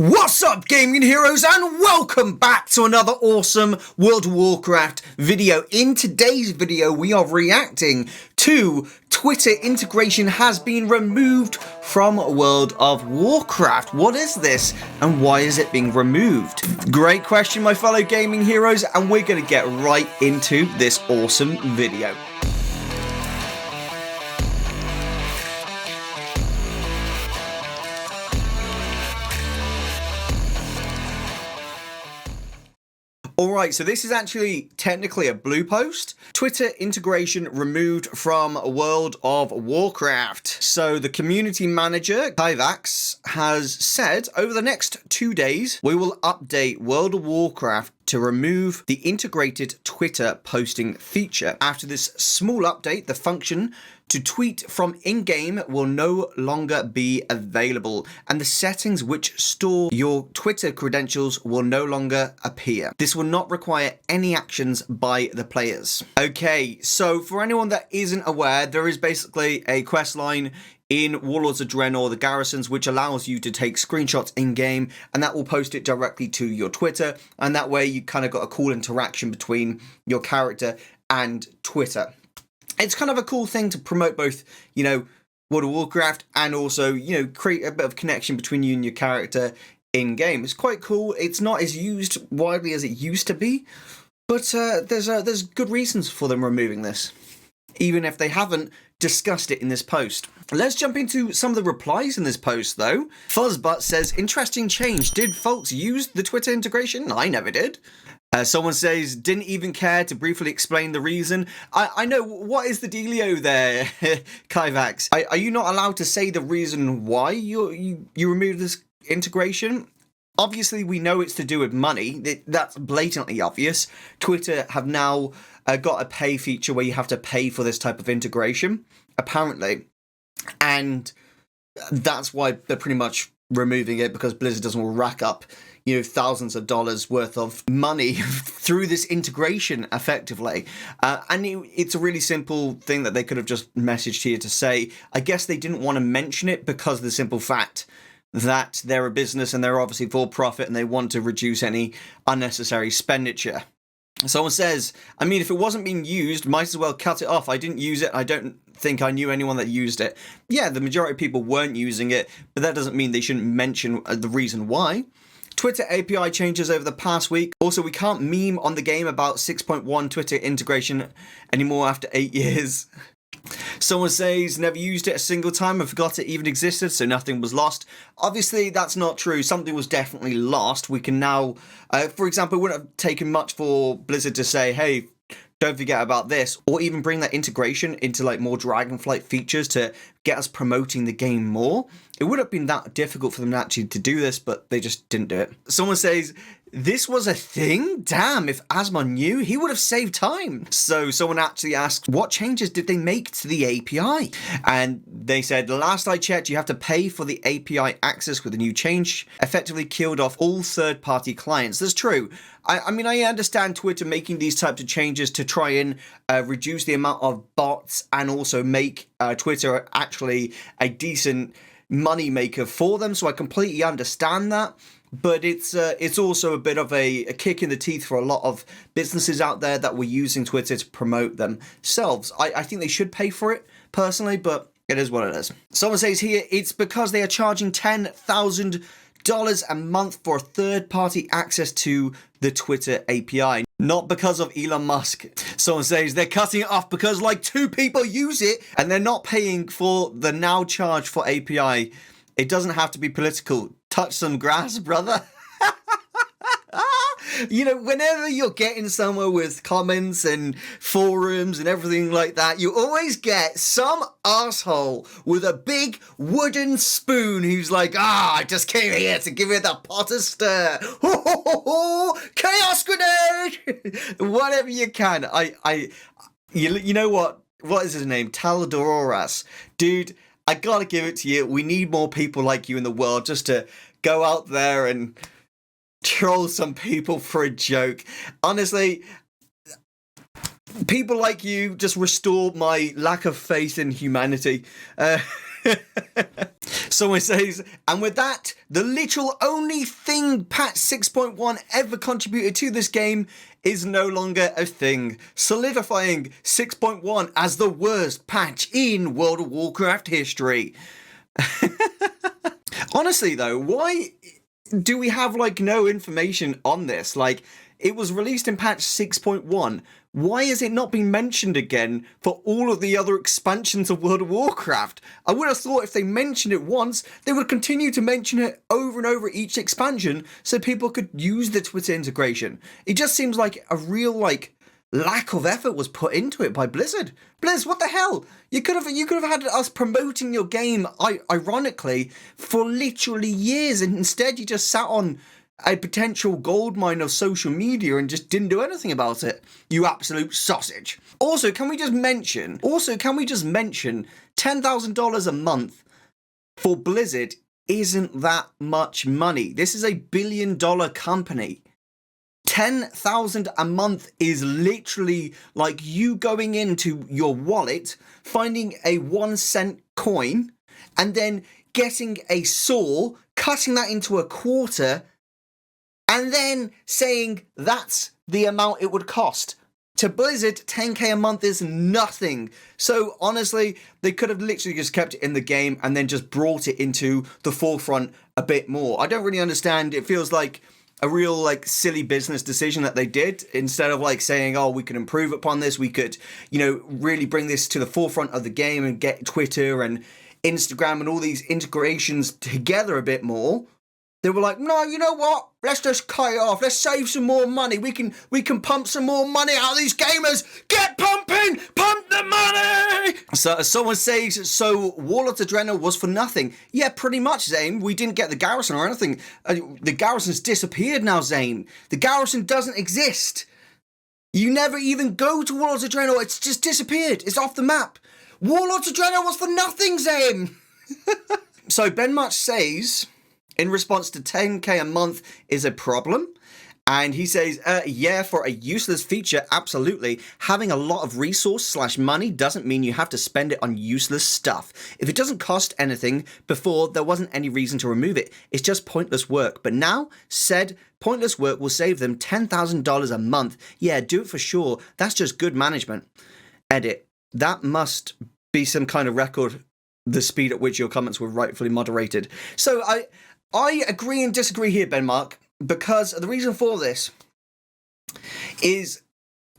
What's up, gaming heroes, and welcome back to another awesome World of Warcraft video. In today's video, we are reacting to Twitter integration has been removed from World of Warcraft. What is this, and why is it being removed? Great question, my fellow gaming heroes, and we're going to get right into this awesome video. Alright, so this is actually technically a blue post. Twitter integration removed from World of Warcraft. So the community manager, Kyvax, has said over the next 2 days, we will update World of Warcraft to remove the integrated Twitter posting feature. After this small update, the function to tweet from in-game will no longer be available, and the settings which store your Twitter credentials will no longer appear. This will not require any actions by the players. Okay, so for anyone that isn't aware, there is basically a quest line in Warlords of Draenor, the Garrisons, which allows you to take screenshots in-game, and that will post it directly to your Twitter, and that way you kind of got a cool interaction between your character and Twitter. It's kind of a cool thing to promote both, World of Warcraft and also, create a bit of connection between you and your character in-game. It's quite cool. It's not as used widely as it used to be, but there's good reasons for them removing this, even if they haven't discussed it in this post. Let's jump into some of the replies in this post, though. Fuzzbutt says, interesting change. Did folks use the Twitter integration? I never did. Someone says, didn't even care to briefly explain the reason. I know, what is the dealio there, Kyvax? Are you not allowed to say the reason why you removed this integration? Obviously, we know it's to do with money. That's blatantly obvious. Twitter have now got a pay feature where you have to pay for this type of integration, apparently. And that's why they're pretty much removing it, because Blizzard doesn't want to rack up thousands of dollars worth of money through this integration effectively. And it's a really simple thing that they could have just messaged here to say. I guess they didn't want to mention it because of the simple fact that they're a business and they're obviously for profit and they want to reduce any unnecessary expenditure. Someone says, I mean, if it wasn't being used, might as well cut it off. I didn't use it. I don't think I knew anyone that used it. Yeah, the majority of people weren't using it, but that doesn't mean they shouldn't mention the reason why. Twitter API changes over the past week. Also, we can't meme on the game about 6.1 Twitter integration anymore after 8 years. Someone says, never used it a single time and forgot it even existed, so nothing was lost. Obviously, that's not true. Something was definitely lost. We can now, for example, it wouldn't have taken much for Blizzard to say, hey, don't forget about this, or even bring that integration into more Dragonflight features to get us promoting the game more. It would have been that difficult for them actually to do this, but they just didn't do it. Someone says, this was a thing? Damn, if Asmon knew, he would have saved time. So someone actually asked, what changes did they make to the API? And they said, last I checked, you have to pay for the API access with a new change. Effectively killed off all third-party clients. That's true. I mean, I understand Twitter making these types of changes to try and reduce the amount of bots and also make Twitter actually a decent money maker for them. So I completely understand that. But it's also a bit of a kick in the teeth for a lot of businesses out there that were using Twitter to promote themselves. I think they should pay for it, personally, but it is what it is. Someone says here, it's because they are charging $10,000 a month for third-party access to the Twitter API, not because of Elon Musk. Someone says they're cutting it off because 2 people use it and they're not paying for the now charge for API. It doesn't have to be political. Touch some grass, brother. Whenever you're getting somewhere with comments and forums and everything like that, you always get some asshole with a big wooden spoon who's like, I just came here to give it the pot of stir. Ho, ho, ho, ho. Chaos grenade! Whatever you can. You know what? What is his name? Taladoras. Dude, I gotta give it to you. We need more people like you in the world just to go out there and troll some people for a joke. Honestly, people like you just restore my lack of faith in humanity. Someone says, and with that, the literal only thing patch 6.1 ever contributed to this game is no longer a thing, solidifying 6.1 as the worst patch in World of Warcraft history. Honestly, though, why do we have, like, no information on this? Like, it was released in patch 6.1. Why has it not been mentioned again for all of the other expansions of World of Warcraft? I would have thought if they mentioned it once, they would continue to mention it over and over each expansion so people could use the Twitter integration. It just seems like a real, like, lack of effort was put into it by Blizzard. Blizz, what the hell? You could have had us promoting your game, ironically, for literally years, and instead you just sat on a potential goldmine of social media and just didn't do anything about it. You absolute sausage. Also, can we just mention $10,000 a month for Blizzard isn't that much money. This is a $1 billion company. 10,000 a month is literally like you going into your wallet, finding a 1-cent coin, and then getting a saw, cutting that into a quarter, and then saying that's the amount it would cost. To Blizzard, 10k a month is nothing. So honestly, they could have literally just kept it in the game and then just brought it into the forefront a bit more. I don't really understand. It feels like a real, like, silly business decision that they did, instead of, like, saying, oh, we could improve upon this, we could, really bring this to the forefront of the game and get Twitter and Instagram and all these integrations together a bit more. They were like, no, you know what? Let's just cut it off. Let's save some more money. We can pump some more money out of these gamers. Get pumping! Pump the money! So someone says, so Warlords of Draenor was for nothing. Yeah, pretty much, Zane. We didn't get the garrison or anything. The garrison's disappeared now, Zane. The garrison doesn't exist. You never even go to Warlords of Draenor. It's just disappeared. It's off the map. Warlords of Draenor was for nothing, Zane. So Ben March says, in response to 10k a month is a problem. And he says, yeah, for a useless feature, absolutely. Having a lot of resource/money doesn't mean you have to spend it on useless stuff. If it doesn't cost anything, before there wasn't any reason to remove it. It's just pointless work. But now, said pointless work will save them $10,000 a month. Yeah, do it for sure. That's just good management. Edit. That must be some kind of record, the speed at which your comments were rightfully moderated. So I agree and disagree here, Ben Mark, because the reason for this is,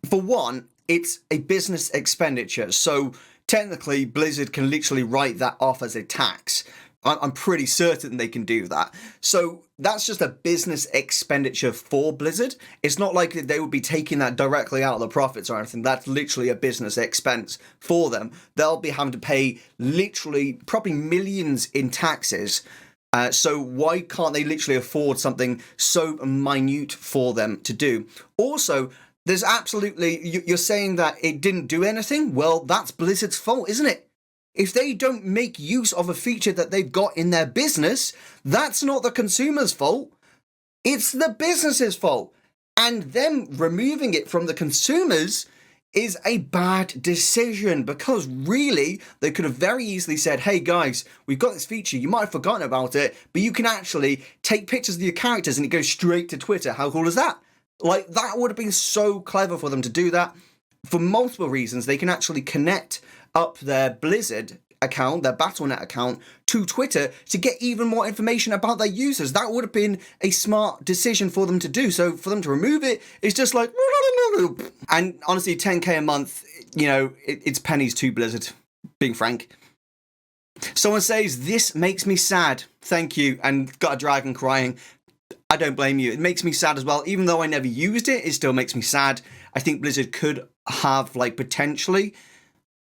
for one, it's a business expenditure. So technically, Blizzard can literally write that off as a tax. I'm pretty certain they can do that. So that's just a business expenditure for Blizzard. It's not like they would be taking that directly out of the profits or anything. That's literally a business expense for them. They'll be having to pay literally probably millions in taxes. So why can't they literally afford something so minute for them to do? Also, there's absolutely, you're saying that it didn't do anything? Well, that's Blizzard's fault, isn't it? If they don't make use of a feature that they've got in their business, that's not the consumer's fault. It's the business's fault. And them removing it from the consumers is a bad decision, because really they could have very easily said, hey guys, we've got this feature, you might have forgotten about it, but you can actually take pictures of your characters and it goes straight to Twitter. How cool is that? Like, that would have been so clever for them to do that. For multiple reasons, they can actually connect up their Blizzard account, their Battle.net account, to Twitter to get even more information about their users. That would have been a smart decision for them to do. So for them to remove it, it's just like, and honestly, 10k a month, it's pennies to Blizzard, being frank. Someone says, this makes me sad. Thank you. And got a dragon crying. I don't blame you. It makes me sad as well. Even though I never used it, it still makes me sad. I think Blizzard could have, potentially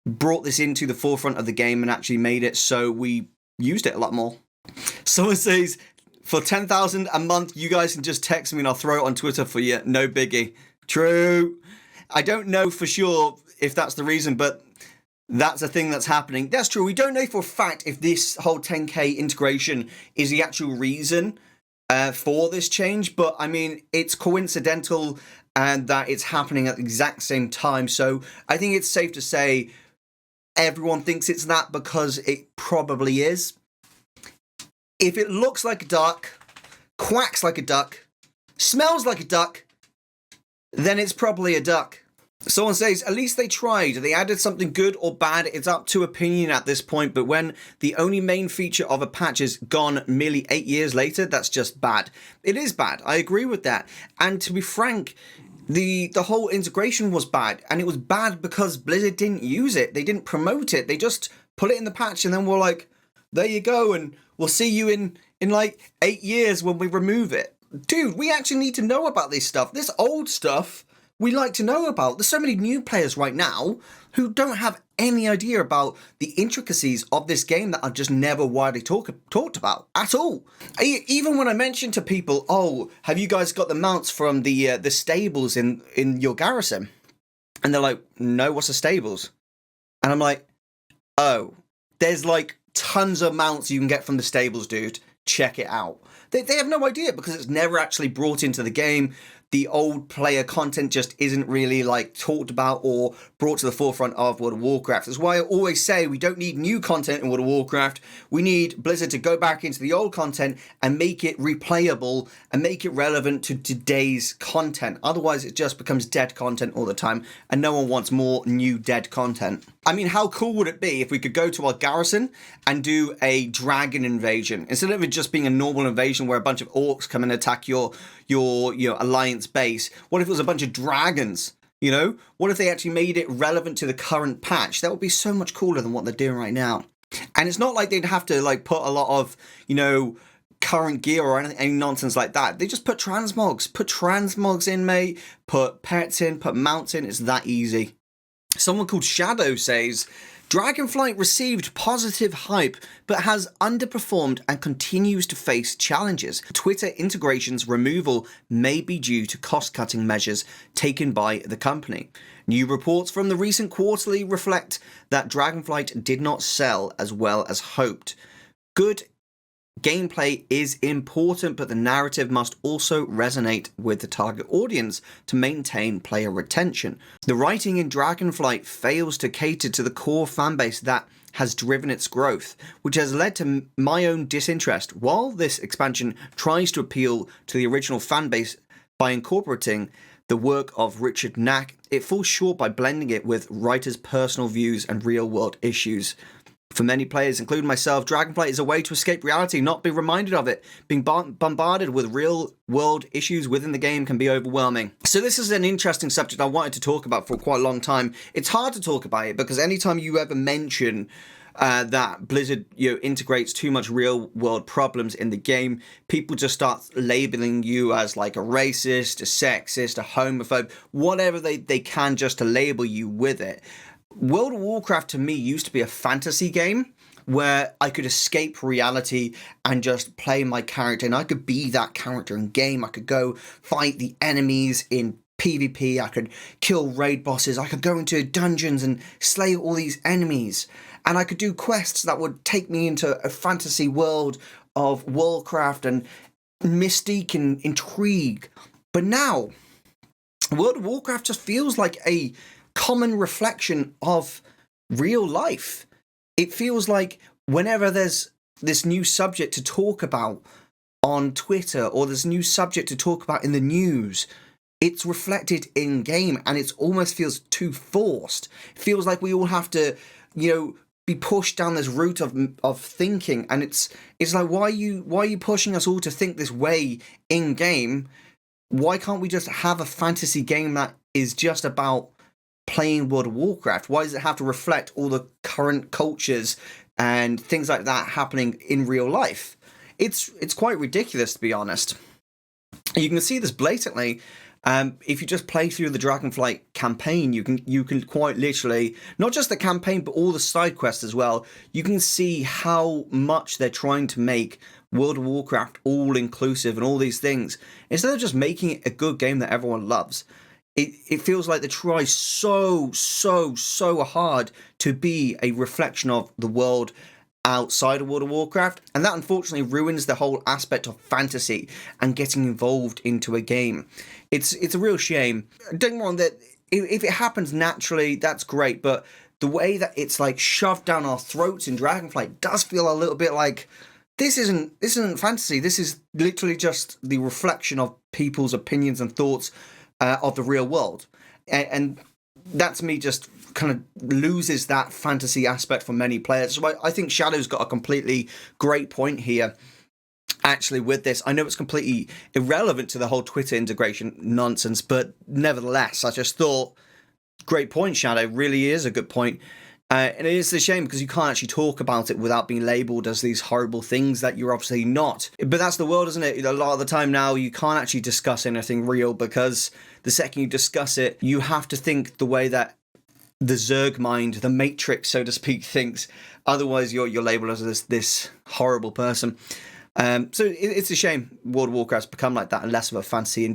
brought this into the forefront of the game and actually made it so we used it a lot more. Someone says, for 10,000 a month, you guys can just text me and I'll throw it on Twitter for you. No biggie. True. I don't know for sure if that's the reason, but that's a thing that's happening. That's true. We don't know for a fact if this whole 10k integration is the actual reason for this change, but I mean, it's coincidental and that it's happening at the exact same time. So I think it's safe to say everyone thinks it's that because it probably is. If it looks like a duck, quacks like a duck, smells like a duck, then it's probably a duck. Someone says, at least they tried. They added something good or bad. It's up to opinion at this point. But when the only main feature of a patch is gone merely 8 years later, that's just bad. It is bad. I agree with that. And to be frank, the whole integration was bad. And it was bad because Blizzard didn't use it. They didn't promote it. They just put it in the patch and then were like, there you go. And we'll see you in like 8 years when we remove it. Dude, we actually need to know about this stuff. This old stuff we like to know about. There's so many new players right now who don't have any idea about the intricacies of this game that are just never widely talked about at all. Even when I mention to people, oh, have you guys got the mounts from the stables in your garrison? And they're like, no, what's the stables? And I'm like, oh, there's like tons of mounts you can get from the stables, dude. Check it out. They have no idea because it's never actually brought into the game. The old player content just isn't really like talked about or brought to the forefront of World of Warcraft. That's why I always say we don't need new content in World of Warcraft. We need Blizzard to go back into the old content and make it replayable and make it relevant to today's content. Otherwise, it just becomes dead content all the time and no one wants more new dead content. I mean, how cool would it be if we could go to our garrison and do a dragon invasion instead of it just being a normal invasion where a bunch of orcs come and attack your alliance base? What if it was a bunch of dragons? You know, what if they actually made it relevant to the current patch? That would be so much cooler than what they're doing right now. And it's not like they'd have to like put a lot of, current gear or any nonsense like that. They just put transmogs. Put transmogs in, mate. Put pets in, put mounts in. It's that easy. Someone called Shadow says, Dragonflight received positive hype, but has underperformed and continues to face challenges. Twitter integration's removal may be due to cost-cutting measures taken by the company. New reports from the recent quarterly reflect that Dragonflight did not sell as well as hoped. Good gameplay is important, but the narrative must also resonate with the target audience to maintain player retention. The writing in Dragonflight fails to cater to the core fanbase that has driven its growth, which has led to my own disinterest. While this expansion tries to appeal to the original fanbase by incorporating the work of Richard Knack, it falls short by blending it with writers' personal views and real-world issues. For many players, including myself, Dragonflight is a way to escape reality, not be reminded of it. Being bombarded with real-world issues within the game can be overwhelming. So this is an interesting subject I wanted to talk about for quite a long time. It's hard to talk about it because anytime you ever mention that Blizzard integrates too much real-world problems in the game, people just start labeling you as like a racist, a sexist, a homophobe, whatever they can just to label you with it. World of Warcraft to me used to be a fantasy game where I could escape reality and just play my character, and I could be that character in game. I could go fight the enemies in PvP, I could kill raid bosses, I could go into dungeons and slay all these enemies, and I could do quests that would take me into a fantasy world of Warcraft and mystique and intrigue. But now, World of Warcraft just feels like a common reflection of real life. It feels like whenever there's this new subject to talk about on Twitter or there's a new subject to talk about in the news, it's reflected in game and it almost feels too forced. It feels like we all have to, be pushed down this route of thinking, and it's like, why are you pushing us all to think this way in game? Why can't we just have a fantasy game that is just about playing World of Warcraft? Why does it have to reflect all the current cultures and things like that happening in real life? It's quite ridiculous, to be honest. You can see this blatantly. If you just play through the Dragonflight campaign, you can quite literally, not just the campaign but all the side quests as well, you can see how much they're trying to make World of Warcraft all inclusive and all these things. Instead of just making it a good game that everyone loves, it feels like they try so hard to be a reflection of the world outside of World of Warcraft, and that unfortunately ruins the whole aspect of fantasy and getting involved into a game. It's a real shame. Don't get me wrong, that if it happens naturally, that's great, but the way that it's like shoved down our throats in Dragonflight does feel a little bit like this isn't fantasy. This is literally just the reflection of people's opinions and thoughts of the real world, and that to me just kind of loses that fantasy aspect for many players. So I think Shadow's got a completely great point here. Actually, with this, I know it's completely irrelevant to the whole Twitter integration nonsense, but nevertheless, I just thought, great point, Shadow. Really is a good point. And it is a shame because you can't actually talk about it without being labelled as these horrible things that you're obviously not. But that's the world, isn't it? A lot of the time now, you can't actually discuss anything real because the second you discuss it, you have to think the way that the Zerg mind, the Matrix, so to speak, thinks. Otherwise, you're labelled as this horrible person. So it's a shame World of Warcraft's become like that and less of a fantasy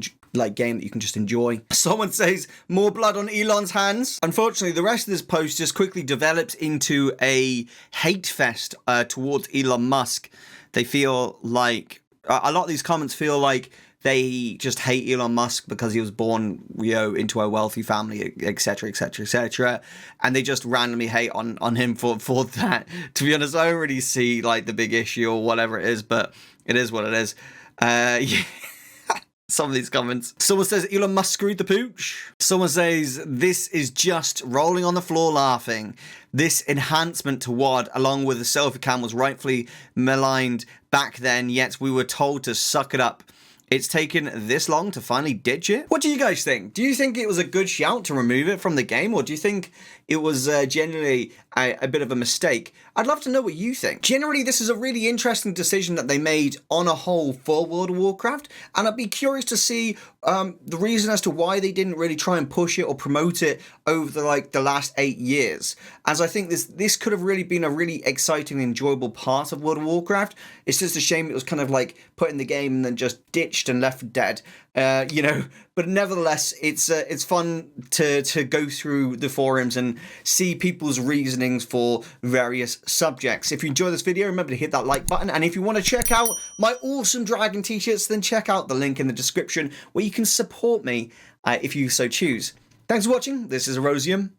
game that you can just enjoy. Someone says, more blood on Elon's hands. Unfortunately, the rest of this post just quickly develops into a hate fest towards Elon Musk. They feel like, a lot of these comments feel like they just hate Elon Musk because he was born, into a wealthy family, etc., etc., etc., and they just randomly hate on him for that. To be honest, I don't really see like the big issue or whatever it is, but it is what it is. Yeah. Some of these comments. Someone says Elon Musk screwed the pooch. Someone says this is just rolling on the floor laughing. This enhancement to WoD along with the selfie cam was rightfully maligned back then, yet we were told to suck it up. It's taken this long to finally ditch it? What do you guys think? Do you think it was a good shout to remove it from the game, or do you think it was generally a bit of a mistake? I'd love to know what you think. Generally, this is a really interesting decision that they made on a whole for World of Warcraft, and I'd be curious to see the reason as to why they didn't really try and push it or promote it over the last 8 years. As I think this could have really been a really exciting, enjoyable part of World of Warcraft. It's just a shame it was kind of like put in the game and then just ditched and left for dead. But nevertheless, it's fun to go through the forums and see people's reasonings for various subjects. If you enjoy this video, remember to hit that like button, and if you want to check out my awesome dragon t-shirts, then check out the link in the description where you can support me if you so choose. Thanks for watching. This is Erosium,